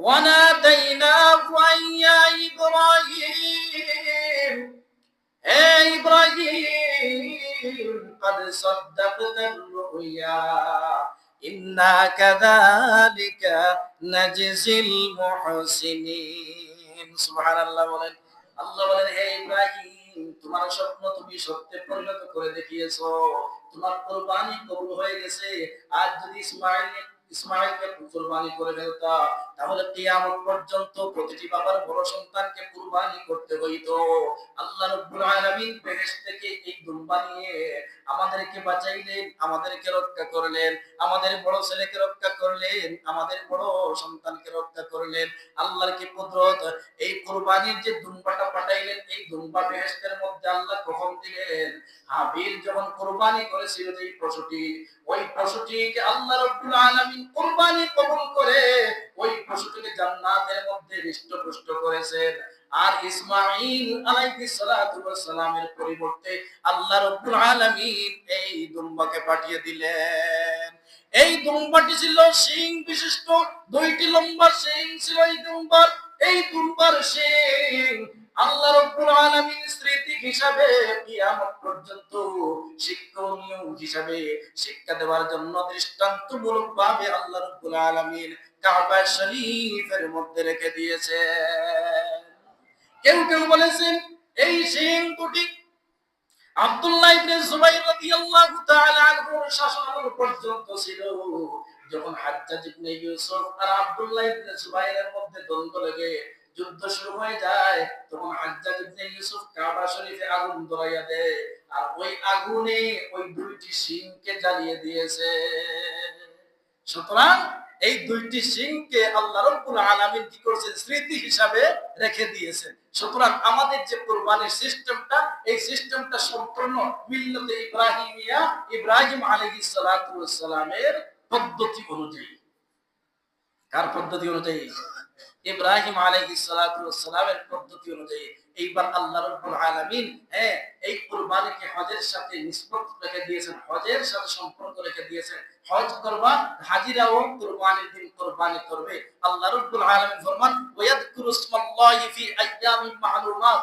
ওয়ানাদাইনাহু আইয়া ইব্রাহিম, হে ইব্রাহিম, قد صدقت الرؤيا إنا كذلك نجزي المحسنين। সুবহানাল্লাহ বলেন। আল্লাহ বলেন, হে ইব্রাহিম, তোমার স্বপ্ন তুমি সত্যে পরিণত করে দেখিয়েছো, তোমার কুরবানি কবুল হয়ে গেছে। আজ যদি ইসমাঈলকে কুরবানি করে ফেলতা, তাহলে কিয়ামত পর্যন্ত প্রতিটি বাবার বড় সন্তানকে কুরবানি করতে হইতো। আল্লাহ রাব্বুল আলামিন বেহেশত থেকে এই দুম্বা নিয়ে আমাদেরকে বাঁচাইলেন, আমাদেরকে রক্ষা করলেন, আমাদের বড় ছেলেকে রক্ষা করলেন, আমাদের বড় সন্তানকে রক্ষা করলেন। আল্লাহর কি কুদরত! এই কুরবানির যে দুম্বাটা পাঠাইলেন, এই দুম্বা বেহেশতের মধ্যে আল্লাহ কখন দিলেন? হাবিল যখন কুরবানি করেছিল যে পশুটি, ওই পশুটিকে আল্লাহ রাব্বুল আলামিন কুরবানি কবুল করে ওই পশুটিকে জান্নাতের মধ্যে হৃষ্টপুষ্ট করেছেন। আর ইসমাঈল আলাইহিস সালাতু ওয়াস সালামের পরিবর্তে আল্লাহ রাব্বুল আলামিন এই দুম্বাকে পাঠিয়ে দিলেন। এই দুম্বাটি ছিল শিং বিশিষ্ট, দুইটি লম্বা শিং ছিল এই দুম্বার। এই দুম্বার শিং আল্লাহ রাব্বুল আলামিন স্মৃতি হিসাবে কিয়ামত পর্যন্ত শিক্ষণীয় হিসাবে শিক্ষা দেওয়ার জন্য দৃষ্টান্তমূলক ভাবে আল্লাহ রাব্বুল আলামিন কাবা শরীফের মধ্যে রেখে দিয়েছেন। কেউ কেউ বলেছেন এই শিং দুটি আব্দুল্লাহ ইবনে জুবাইর রাদিয়াল্লাহু তাআলা আনহুর শাসনামল পর্যন্ত ছিল। যখন হাজ্জাজ ইবনে ইউসুফ আর আব্দুল্লাহ ইবনে জুবাইরের মধ্যে দ্বন্দ্ব লেগে যুদ্ধ শুরু হয়ে যায়, তখন হাজ্জাজ ইবনে ইউসুফ কাবা শরীফে আগুন ধরাইয়া দেয়, আর ওই আগুনে ওই দুইটি শিংকে জ্বালিয়ে দিয়েছে। সুতরাং এই দুইটি শিংকে আল্লাহ রাব্বুল আলামিন কি করেছেন? স্মৃতি হিসাবে রেখে দিয়েছেন। সুতরাং আমাদের যে কুরবানির সিস্টেমটা, এই সিস্টেমটা সম্পূর্ণ মিল্লাতে ইব্রাহিমিয়া, ইব্রাহিম আলাইহিস সালাতু ওয়াস সালামের পদ্ধতি অনুযায়ী। কার পদ্ধতি অনুযায়ী? ইব্রাহিম আলাইহিস সালাতু ওয়াস সালামের পদ্ধতি অনুযায়ী। এইবার আল্লাহ রাব্বুল আলামিন এই কুরবানিকে হজের সাথে নিসবত রেখে দিয়েছেন, হজের সাথে সম্পর্ক রেখে দিয়েছেন। হজ করবা, হাজিরাও কুরবানির দিন কুরবানি করবে। আল্লাহ রাব্বুল আলামিন ফরমান, ওয়ায়াযকুরু ইসমাল্লাহি ফি আইয়ামিন মা'লুমাত।